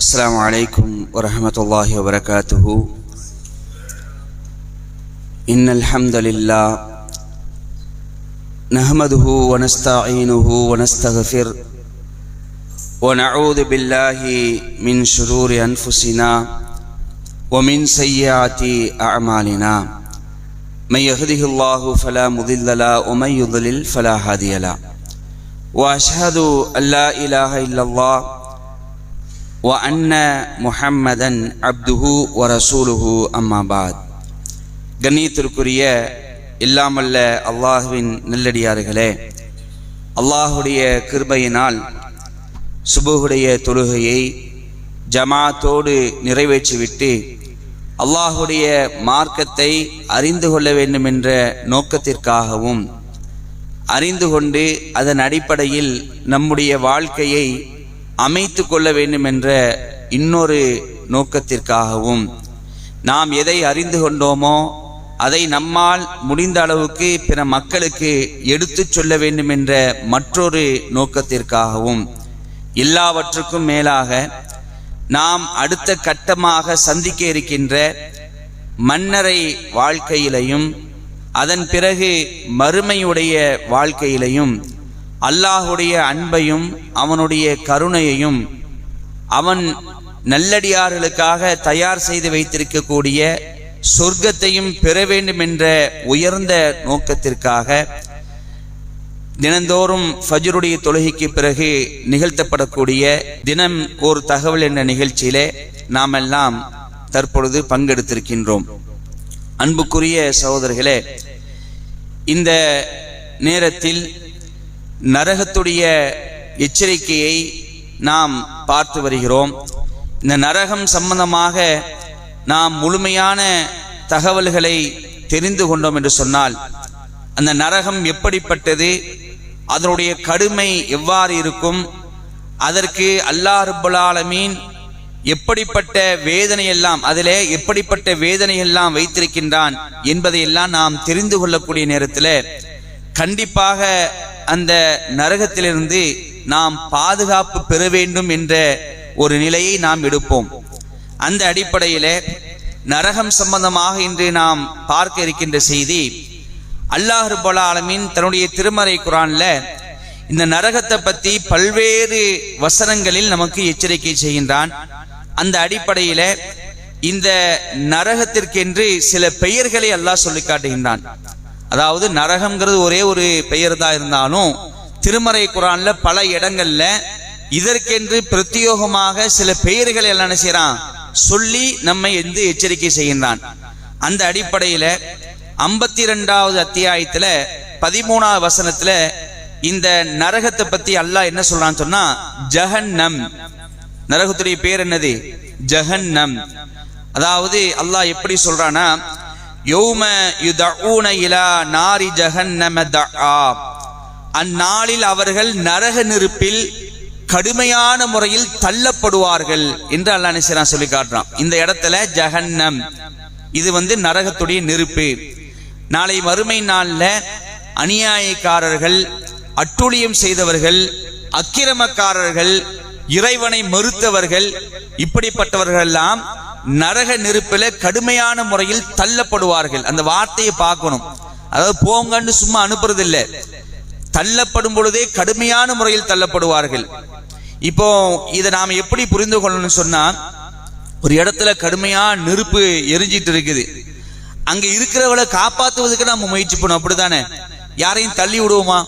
السلام عليكم ورحمة الله وبركاته. إن الحمد لله نحمده ونستعينه ونستغفر ونعوذ بالله من شرور أنفسنا ومن سيئات أعمالنا. من يهده الله فلا مضل له ومن يضلل فلا هادي له. وأشهد أن لا إله إلا الله وأن محمدا عبده ورسوله أما بعد. கண்ணியத்திற்குரிய இல்லாமல்ல அல்லாஹ்வின் நல்லடியார்களே, அல்லாஹுடைய கிருபையினால் சுபுஹுடைய தொழுகையை ஜமாத்தோடு நிறைவேற்றிவிட்டு அல்லாஹுடைய மார்க்கத்தை அறிந்து கொள்ள வேண்டும் என்ற நோக்கத்திற்காகவும் அறிந்து கொண்டு அதன் அடிப்படையில் நம்முடைய வாழ்க்கையை அமைத்து கொள்ள வேண்டும் என்ற இன்னொரு நோக்கத்திற்காகவும் நாம் எதை அறிந்து கொண்டோமோ அதை நம்மால் முடிந்த அளவுக்கு பிற மக்களுக்கு எடுத்துச் சொல்ல வேண்டும் என்ற மற்றொரு நோக்கத்திற்காகவும் எல்லாவற்றுக்கும் மேலாக நாம் அடுத்த கட்டமாக சந்திக்க இருக்கின்ற மன்னரை வாழ்க்கையிலையும் அதன் பிறகு மறுமையுடைய வாழ்க்கையிலையும் அல்லாஹுடைய அன்பையும் அவனுடைய கருணையையும் அவன் நல்லடியார்களுக்காக தயார் செய்து வைத்திருக்கக்கூடிய சொர்க்கத்தையும் பெற வேண்டும் என்ற உயர்ந்த நோக்கத்திற்காக தினந்தோறும் ஃபஜ்ருடைய தொழுகைக்கு பிறகு நிகழ்த்தப்படக்கூடிய தினம் ஒரு தகவல் என்ற நிகழ்ச்சியிலே நாம் எல்லாம் தற்பொழுது பங்கெடுத்திருக்கின்றோம். அன்புக்குரிய சகோதரர்களே, இந்த நேரத்தில் நரகத்துடைய எச்சரிக்கையை நாம் பார்த்து வருகிறோம். இந்த நரகம் சம்பந்தமாக நாம் முழுமையான தகவல்களை தெரிந்து கொண்டோம் என்று சொன்னால், அந்த நரகம் எப்படிப்பட்டது, அதனுடைய கடுமை எவ்வாறு இருக்கும், அதற்கு அல்லாஹ் ரப்பல் ஆலமீன் எப்படிப்பட்ட வேதனையெல்லாம் அதிலே எப்படிப்பட்ட வேதனையெல்லாம் வைத்திருக்கின்றான் என்பதையெல்லாம் நாம் தெரிந்து கொள்ளக்கூடிய நேரத்தில் கண்டிப்பாக அந்த நரகத்திலிருந்து நாம் பாதுகாப்பு பெற வேண்டும் என்ற ஒரு நிலையை நாம் எடுப்போம். அந்த அடிப்படையிலே நரகம் சம்பந்தமாக இன்று நாம் பார்க்க இருக்கின்ற செய்தி, அல்லாஹ் ரப்பல் ஆலமீன் தன்னுடைய திருமறை குர்ஆன்ல இந்த நரகத்தை பற்றி பல்வேறு வசனங்களில் நமக்கு எச்சரிக்கை செய்கின்றான். அந்த அடிப்படையில இந்த நரகத்திற்கென்று சில பெயர்களை அல்லாஹ் சொல்லி காட்டுகின்றான். அதாவது நரகம்ங்கிறது ஒரே ஒரு பெயர் தான் இருந்தாலும் திருமறை குர்ஆன்ல பல இடங்கள்ல இதற்கென்று பிரத்யோகமாக சில பெயர்களை எல்லாம் என்ன செய்யறான் சொல்லி நம்மை எச்சரிக்கை செய்கின்றான். அந்த அடிப்படையில 52வது அத்தியாயத்துல 13வது வசனத்துல இந்த நரகத்தை பத்தி அல்லாஹ் என்ன சொல்றான்னு சொன்னா, ஜஹன்னம், நரகத்துடைய பேர் என்னது, ஜஹன்னம். அதாவது அல்லாஹ் எப்படி சொல்றானா, யௌம யுதஊன இலா நாரி ஜஹன்னம தஆ, அந்நாளில் அவர்கள் நரக நெருப்பில் கடுமையான முறையில் தள்ளப்படுவார்கள் என்று அல்லாஹ் நிச்சயம் சொல்லி காட்டுறான். இந்த இடத்துல ஜஹன்னம் இது நரகத்துடைய நெருப்பு. நாளை மறுமை நாள்ல அநியாயக்காரர்கள், அட்டுழியம் செய்தவர்கள், அக்கிரமக்காரர்கள், இறைவனை மறுத்தவர்கள், இப்படிப்பட்டவர்கள் எல்லாம் நரக நெருப்பில கடுமையான முறையில் தள்ளப்படுவார்கள். அந்த வார்த்தையை பார்க்கணும். அதாவது போங்கன்னு சும்மா அனுப்புறது இல்லை, தள்ளப்படும் பொழுதே கடுமையான முறையில் தள்ளப்படுவார்கள். இப்போ இதை நாம எப்படி புரிந்து கொள்ளணும்னு சொன்னா, ஒரு இடத்துல கடுமையா நெருப்பு எரிஞ்சிட்டு இருக்குது, அங்க இருக்கிறவங்களை காப்பாத்துவதற்கு நம்ம முயற்சி பண்ணுவோம், அப்படித்தானே? யாரையும் தள்ளி விடுவோமா?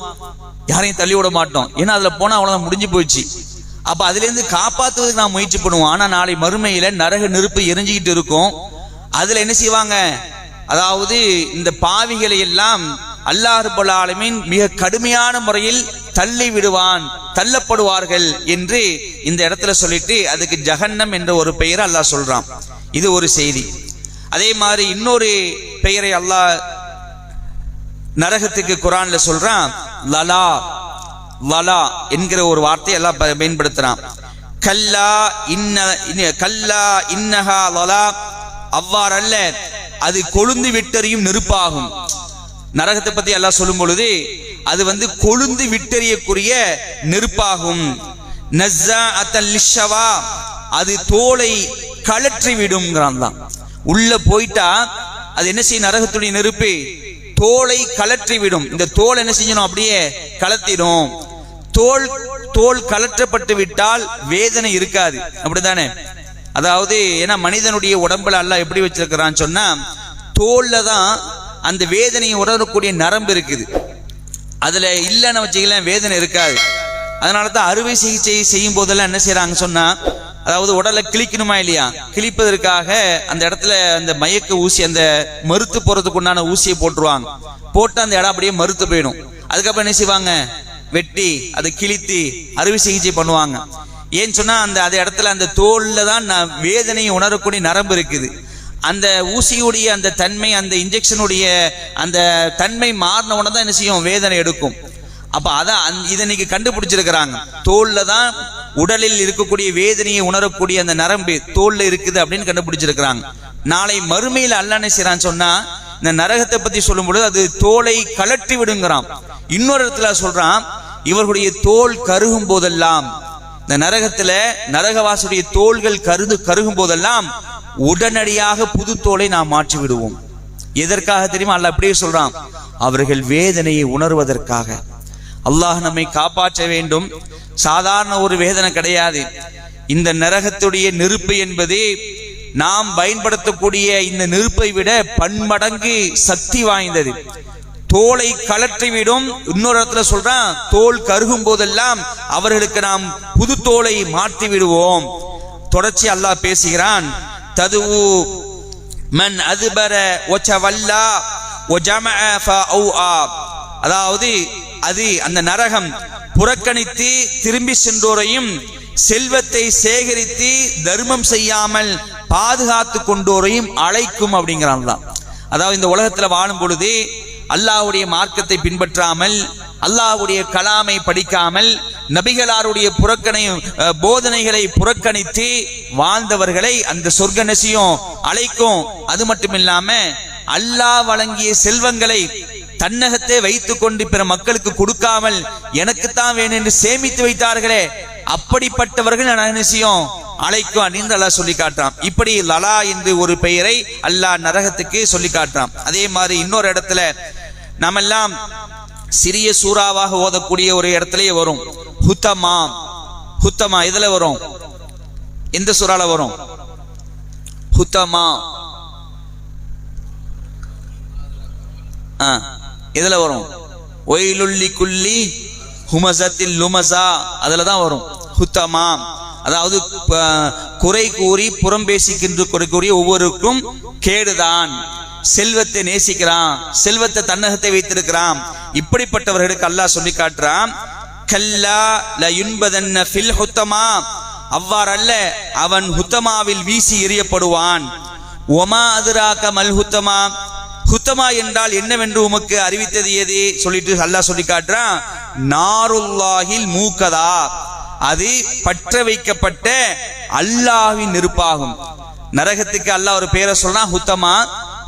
யாரையும் தள்ளி விட மாட்டோம். ஏன்னா அதுல போனா அவ்வளவுதான், முடிஞ்சு போயிடுச்சு. அப்ப அதுல இருந்து காப்பாத்துவதற்கு நான் முயற்சி பண்ணுவோம். ஆனா நாளை மறுமையில நரக நெருப்பு எரிஞ்சுக்கிட்டு இருக்கும். அதுல என்ன செய்வாங்க, அதாவது இந்த பாவிகளை எல்லாம் அல்லாஹ் ரப்பல் ஆலமீன் மிக கடுமையான முறையில் தள்ளி விடுவான், தள்ளப்படுவார்கள் என்று இந்த இடத்துல சொல்லிட்டு அதுக்கு ஜஹன்னம் என்ற ஒரு பெயரை அல்லாஹ் சொல்றான். இது ஒரு செய்தி. அதே மாதிரி இன்னொரு பெயரை அல்லாஹ் நரகத்துக்கு குர்ஆன்ல சொல்றான், லலா, லலா என்கிற ஒரு வார்த்தையை எல்லாம் பயன்படுத்துறான். கல்லா இன்னஹா லலா, அவ்வாறல்ல, அது கொழுந்து விட்டறியும் நெருப்பாகும். நரகத்தை பத்தி அல்லாஹ் சொல்லும் பொழுது அது கொழுந்து விட்டறியக்கூடிய நெருப்பாகும். நஸ்ஸாஅத்தல் லிஷ்ஷவா, அது தோலை கழற்றி விடும்ங்கிறான் தான். உள்ள போயிட்டா அது என்ன செய்யும்? நரகத்துடைய நெருப்பு தோலை கழற்றி விடும். இந்த தோல் என்ன செய்யணும்? அப்படியே கலத்திடும். தோல் கலற்றப்பட்டு விட்டால் வேதனை இருக்காது, அப்படித்தானே? அதாவது ஏன்னா மனிதனுடைய உடம்புல அல்லாஹ் எப்படி வச்சிருக்கிறான்னு சொன்னா, தோல்ல தான் அந்த வேதனையை உணரக்கூடிய நரம்பு இருக்குது. அதுல இல்லைன்னு வச்சுக்கலாம் வேதனை இருக்காது. அதனாலதான் அறுவை சிகிச்சை செய்யும் போதெல்லாம் என்ன செய்யறாங்க சொன்னா, அதாவது உடலை கிழிக்கணுமா இல்லையா, கிழிப்பதற்காக அந்த இடத்துல அந்த மயக்க ஊசி, அந்த மறுத்து போறதுக்கு உண்டான ஊசியை போட்டுருவாங்க. போட்டு அந்த இடம் அப்படியே மறுத்து போயிடும். அதுக்கப்புறம் என்ன செய்வாங்க? வெட்டி அதை கிழித்து அறுவை சிகிச்சை பண்ணுவாங்க. ஏன்னு சொன்னா அந்த இடத்துல அந்த தோல்ல தான் வேதனையை உணரக்கூடிய நரம்பு இருக்குது. அந்த ஊசியுடைய அந்த தன்மை, அந்த இன்ஜெக்ஷனுடைய அந்த தன்மை மாறின உடனே தான் என்ன செய்யும்? வேதனை எடுக்கும். அப்ப அதான் இதை இன்னைக்கு கண்டுபிடிச்சிருக்கிறாங்க. தோல்ல தான் உடலில் இருக்கக்கூடிய வேதனையை உணரக்கூடிய அந்த நரம்பு தோல்ல இருக்குது அப்படின்னு கண்டுபிடிச்சிருக்கிறாங்க. நாளை மறுமையில் அல்லாஹ் என்ன செய்றான்னு சொன்னா, இந்த நரகத்தை பத்தி சொல்லும் பொழுது அது தோலை கழற்றி விடுங்கிறான். இன்னொரு இடத்துல சொல்றான், இவர்களுடைய தோல் கருகும் போதெல்லாம், இந்த நரகத்துல நரகவாசுடைய தோள்கள் கருகும் போதெல்லாம் உடனடியாக புது தோலை நாம் மாற்றி விடுவோம். எதற்காக தெரியுமா? அல்லாஹ் அப்படியே சொல்றான், அவர்கள் வேதனையை உணர்வதற்காக. அல்லாஹ் நம்மை காப்பாற்ற வேண்டும். சாதாரண ஒரு வேதனை கிடையாது. இந்த நரகத்துடைய நெருப்பு என்பது நாம் பயன்படுத்தக்கூடிய இந்த நெருப்பை விட பன்மடங்கு சக்தி வாய்ந்தது. தோலை கழற்றிவிடும். இன்னொரு இடத்துல சொல்றான், தோல் கருகும் போதெல்லாம் அவர்களுக்கு நாம் புது தோலை மாற்றி விடுவோம். தொடர்ச்சி அல்லாஹ் பேசுகிறான், ததுவு மன் அதுபர வச்சவல்லா வஜமஅ ஃபஅஆ. அதாவது அது அந்த நரகம் புறக்கணித்து திரும்பி சென்றோரையும் செல்வத்தை சேகரித்து தர்மம் செய்யாமல் பாதுகாத்து கொண்டோரையும் அழைக்கும் அப்படிங்கிறான். அதாவது இந்த உலகத்துல வாழும் பொழுது அல்லாஹ்வுடைய மார்க்கத்தை பின்பற்றாமல், அல்லாஹ்வுடைய கலாமை படிக்காமல், நபிகளாருடைய போதனைகளை புறக்கணித்து வாழ்ந்தவர்களை அந்த சொர்க்க நசியம் அழைக்கும். அது மட்டுமில்லாம அல்லாஹ் வழங்கிய செல்வங்களை தன்னகத்தை வைத்துக் கொண்டு பிற மக்களுக்கு கொடுக்காமல் எனக்குத்தான் வேணும் என்று சேமித்து வைத்தார்களே, அப்படிப்பட்டவர்கள் நரகசியம் அழைக்கும் அப்படின்னு அல்லாஹ் சொல்லி காட்டுறான். இப்படி லலா என்று ஒரு பெயரை அல்லாஹ் நரகத்துக்கு சொல்லி காட்டுறான். அதே மாதிரி இன்னொரு இடத்துல நாமெல்லாம் சிறிய சூறாவாக ஓதக்கூடிய ஒரு இடத்துலயே வரும், ஹுத்தமா. ஹுத்தமா இதுல வரும், எந்த சூறால வரும்? ஹுத்தமா இதுல வரும், ஒயிலுள்ளி குள்ளி ஹுமசத்தில் லுமசா, அதுலதான் வரும் ஹுத்தமா. அதாவது குறை கூறி புறம் பேசிக்கின்ற ஒவ்வொருக்கும் கேடுதான். செல்வத்தை நேசிக்கிறான், செல்வத்தை தன்னகத்தை வைத்திருக்கிறான். இப்படிப்பட்டவர்களுக்கு அல்லாஹ் சொல்லி காட்டுறான், கல்லா லயுன்பதன்ன ஃபில் ஹுத்தமா. அவ்வாறல்ல, அவன் ஹுத்தமாவில் வீசி எறியப்படுவான். ஒமா அதுராக மல் ஹுத்தமா. ஹுத்தமா என்றால் என்னவென்று உமக்கு அறிவித்தது எது? சொல்லிட்டு அல்லாஹ் சொல்லி காட்டுறான், நாருல்லாஹில் மூக்கதா. அது பற்ற வைக்கப்பட்ட அல்லாஹ்வின் நெருப்பாகும். நரகத்துக்கு அல்லாஹ் ஒரு பேரை சொல்றான், ஹுத்தமா.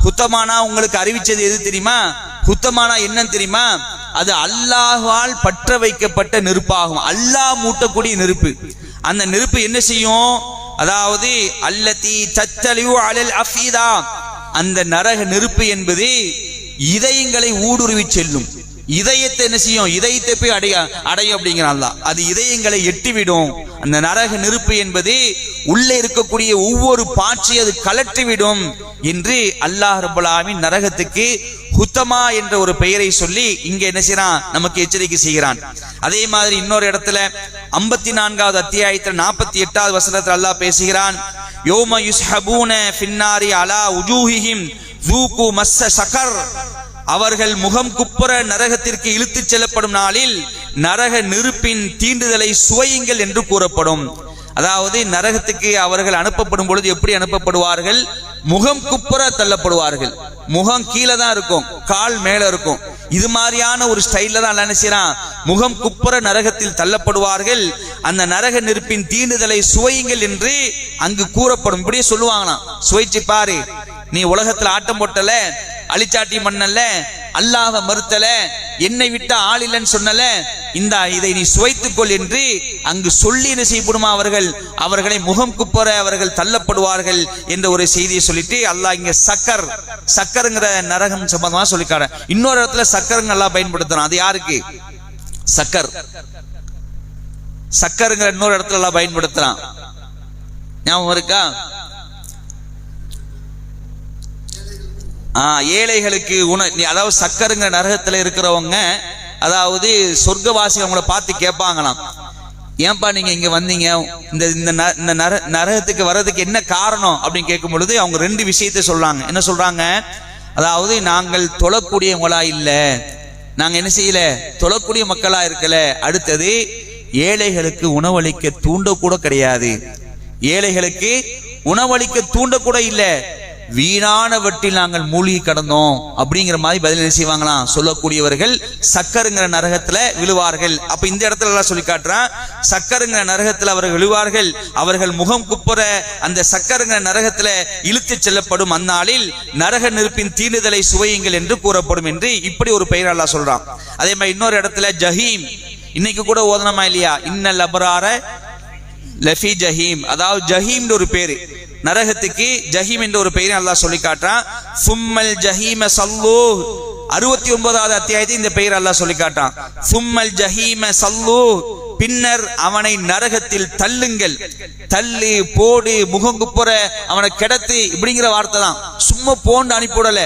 ஹுத்தமானா உங்களுக்கு அறிவிச்சது எது தெரியுமா? ஹுத்தமானா என்னன்னு தெரியுமா? அது அல்லாஹ்வால் பற்ற வைக்கப்பட்ட நெருப்பாகும். அல்லாஹ் மூட்டக்கூடிய நெருப்பு. அந்த நெருப்பு என்ன செய்யும்? அதாவது அல்லதி தத்தலியு அலல் அஃபீதா. அந்த நரக நெருப்பு என்பது இதயங்களை ஊடுருவி செல்லும். இதயத்தை என்ன செய்யும்? இதயத்தை போய் அடையும் அப்படிங்கிறான். அது இதயங்களை எட்டிவிடும். அந்த நரக நெருப்பு என்பது உள்ளே இருக்கக்கூடிய ஒவ்வொரு பாட்சி அது கலற்றிவிடும் என்று அல்லாஹ் ரப்பல் ஆலமீன் நரகத்துக்கு ஹுத்தமா என்ற ஒரு பெயரை சொல்லி இங்க என்ன செய்யறான்? நமக்கு எச்சரிக்கை செய்கிறான். அதே மாதிரி இன்னொரு இடத்துல 54வது அத்தியாயத்தில் 48வது வசனத்தில் அல்லாஹ் பேசுகிறான், யௌம யுஸ்ஹபூன ஃபின்னாரி அலா உஜூஹிஹிம் ஸூகு மஸ்ஸ ஸகர். அவர்கள் முகம் குப்புற நரகத்திற்கு இழுத்துச் செல்லப்படும் நாளில் நரக நெருப்பின் தீண்டுதலை சுவையுங்கள் என்று கூறப்படும். அதாவது நரகத்துக்கு அவர்கள் அனுப்பப்படும் பொழுது எப்படி அனுப்பப்படுவார்கள்? முகம் குப்புற தள்ளப்படுவார்கள். முகம் கீழே தான் இருக்கும், கால் மேல இருக்கும். இது மாதிரியான ஒரு ஸ்டைல்ல தான் என்ன செய்யறான்? முகம் குப்புற நரகத்தில் தள்ளப்படுவார்கள். அந்த நரக நெருப்பின் தீண்டுதலை சுவையுங்கள் என்று அங்கு கூறப்படும். இப்படியே சொல்லுவாங்களாம், சுவைச்சு பாரு, நீ உலகத்துல ஆட்டம் போட்டல, அழிச்சாட்டி மண்ணல்ல, அல்லாஹ்வை மறுத்தல, என்னை விட்ட ஆள் இல்லைன்னு சொன்னல, இதை நீ சுவைத்துக்கொள் என்று அங்கு சொல்லி என்ன செய்யப்படுமா, அவர்களை முகம் குப்புற அவர்கள் தள்ளப்படுவார்கள் என்ற ஒரு செய்தியை சொல்லிட்டு அல்லாஹ் இங்க சக்கருங்கிற நரகம் சம்பந்தமா சொல்லிக்கார. இன்னொரு இடத்துல சக்கருங்க அல்லாஹ் பயன்படுத்துறான். அது யாருக்கு? சக்கருங்கிற இன்னொரு இடத்துல எல்லாம் பயன்படுத்துறான். ஞாபகம் இருக்கா? ஏழைகளுக்கு அதாவது சக்கருங்கிற நரகத்துல இருக்கிறவங்க, அதாவது சொர்க்கவாசி அவங்கள பார்த்து கேட்பாங்களாம், ஏன்பா நீங்க இங்க வந்தீங்க, இந்த நரகத்துக்கு வர்றதுக்கு என்ன காரணம் அப்படின்னு கேட்கும் பொழுது அவங்க ரெண்டு விஷயத்தை சொல்றாங்க. என்ன சொல்றாங்க? அதாவது நாங்கள் தொழக்கூடியவங்களா இல்ல, நாங்க என்ன செய்யல, தொழக்கூடிய மக்களா இருக்கல. அடுத்தது ஏழைகளுக்கு உணவளிக்க தூண்ட கூட கிடையாது, ஏழைகளுக்கு உணவளிக்க தூண்ட கூட இல்ல, வீணானவற்றில் நாங்கள் மூழ்கி கடந்தோம் அப்படிங்கிற மாதிரி பதில் என்ன செய்வாங்களாம் சொல்லக்கூடியவர்கள் சக்கருங்கிற நரகத்துல விழுவார்கள். அப்ப இந்த இடத்துல எல்லாம் சொல்லி காட்டுறான், சக்கருங்கிற நரகத்துல அவர்கள் விழுவார்கள். அவர்கள் முகம் குப்புற அந்த சக்கருங்கிற நரகத்துல இழுத்து செல்லப்படும் அந்நாளில் நரக நெருப்பின் தீண்டுதலை சுவையுங்கள் என்று கூறப்படும் என்று இப்படி ஒரு பெயர் அல்லாஹ் சொல்றான். அதே மாதிரி இன்னொரு இடத்துல ஜஹீம், இன்னைக்கு கூட ஓதனமா இல்லையா, இன்னல் அப்ரார லஃபி ஜஹீம், அதாவது ஜஹீம் ஒரு பேரு, நரகத்துக்கு ஜஹீம் என்ற ஒரு பெயரை அல்லாஹ் சொல்லி காட்டுறான். சும்மல் ஜஹீம சல்லு, 69வது அத்தியாயத்தை இந்த பெயர் அல்லாஹ் சொல்லி காட்டான். சும்மல் ஜஹீம சல்லு, பின்னர் அவனை நரகத்தில் தள்ளுங்கள், தள்ளு போடு முகங்குப்புற அவனை கிடத்து, இப்படிங்கிற வார்த்தை தான். சும்மா போண்டு அனுப்பிவிடல,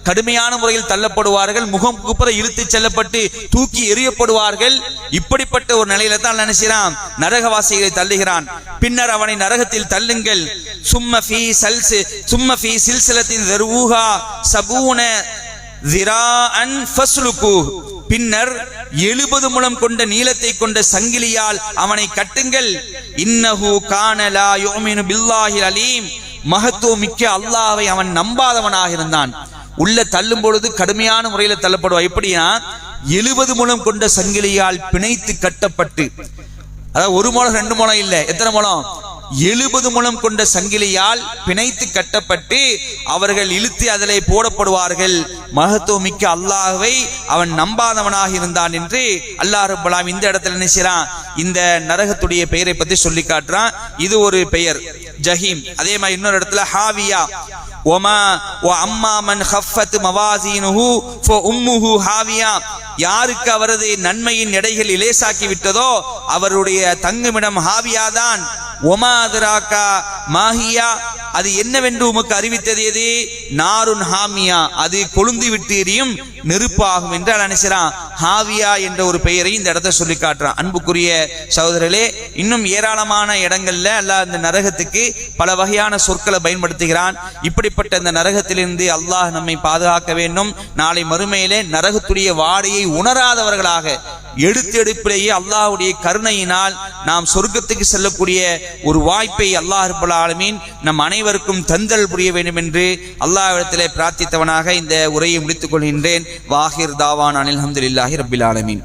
கடுமையான முறையில் தள்ளப்படுவார்கள், முகம் குப்புற இழுத்து செல்லப்பட்டு தூக்கி எறியப்படுவார்கள். இப்படிப்பட்ட ஒரு நிலையில தான் நினைச்சான் நரகவாசிகளை தள்ளுகிறான். பின்னர் அவனை நரகத்தில் தள்ளுங்கள். சும்ம ஃபீ சில்சிலத்தின் தர்ஊஹா சபூன ஸிராஅன் ஃபஸ்லுகு, பின்னர் 70 முழம் கொண்ட நீளத்தை கொண்ட சங்கிலியால் அவனை கட்டுங்கள். இன்னஹு கான லா யுமினு பில்லாஹில் அலீம், மகத்துவம் மிக்க அல்லாஹ்வை அவன் நம்பாதவனாக இருந்தான். உள்ள தள்ளும் பொழுது கடுமையான முறையில தள்ளப்படுவா. எப்படியா, 70 முழம் கொண்ட சங்கிலியால் பிணைத்து கட்டப்பட்டு, அதாவது 1 முழம் 2 முழம் இல்ல, எத்தனை முழம், 70 முழம் கொண்ட சங்கிலியால் பிணைத்து கட்டப்பட்டு அவர்கள் இழுத்து அதிலே போடப்படுவார்கள். மகத்துவம் மிக்க அல்லாஹ்வை அவன் நம்பாதவனாக இருந்தான் என்று அல்லாஹ் ரப்பல் ஆலமீன் இந்த இடத்துல நினைச்சான் இந்த நரகத்துடைய பெயரை பத்தி சொல்லி காட்டுறான். இது ஒரு பெயர் ஜஹீம். அதே மாதிரி இன்னொரு இடத்துல ஹாவியா, அம்மா மன் ஹஃபத் மவாசீனுஹு ஃபஉம்முஹு ஹாவியா, யாருக்கு அவரது நன்மையின் எடைகள் இலேசாக்கி விட்டதோ அவருடைய தங்குமிடம் ஹாவியாதான். ஒமா அதுராக்கா மாஹியா, அது என்னவென்று உமக்கு அறிவித்தது எது, நாருன் ஹாமியா, அது கொழுந்து விட்டு எரியும் நெருப்பு ஆகும் என்று நினைச்சான். ஹாவியா என்ற ஒரு பெயரை இந்த இடத்தை சொல்லி காட்டுறான். அன்புக்குரிய சகோதரர்களே, இன்னும் ஏராளமான இடங்கள்ல அல்லாஹ் இந்த நரகத்துக்கு பல வகையான சொற்களை பயன்படுத்துகிறான். இப்படிப்பட்ட இந்த நரகத்திலிருந்து அல்லாஹ் நம்மை பாதுகாக்க வேண்டும். நாளை மறுமையிலே நரகத்துடைய வாடையை உணராதவர்களாக எடுப்பிலேயே அல்லாஹ்வுடைய கருணையினால் நாம் சொர்க்கத்துக்கு செல்லக்கூடிய ஒரு வாய்ப்பை அல்லாஹ் ரப்பல் ஆலமீன் நம் அனைவருக்கும் தந்தல் புரிய வேண்டும் என்று அல்லாஹ்விடத்திலே பிரார்த்தித்தவனாக இந்த உரையை முடித்துக் கொள்கின்றேன். வாஹிர் தாவான் அல்ஹம்துலில்லாஹி ரப்பில் ஆலமீன்.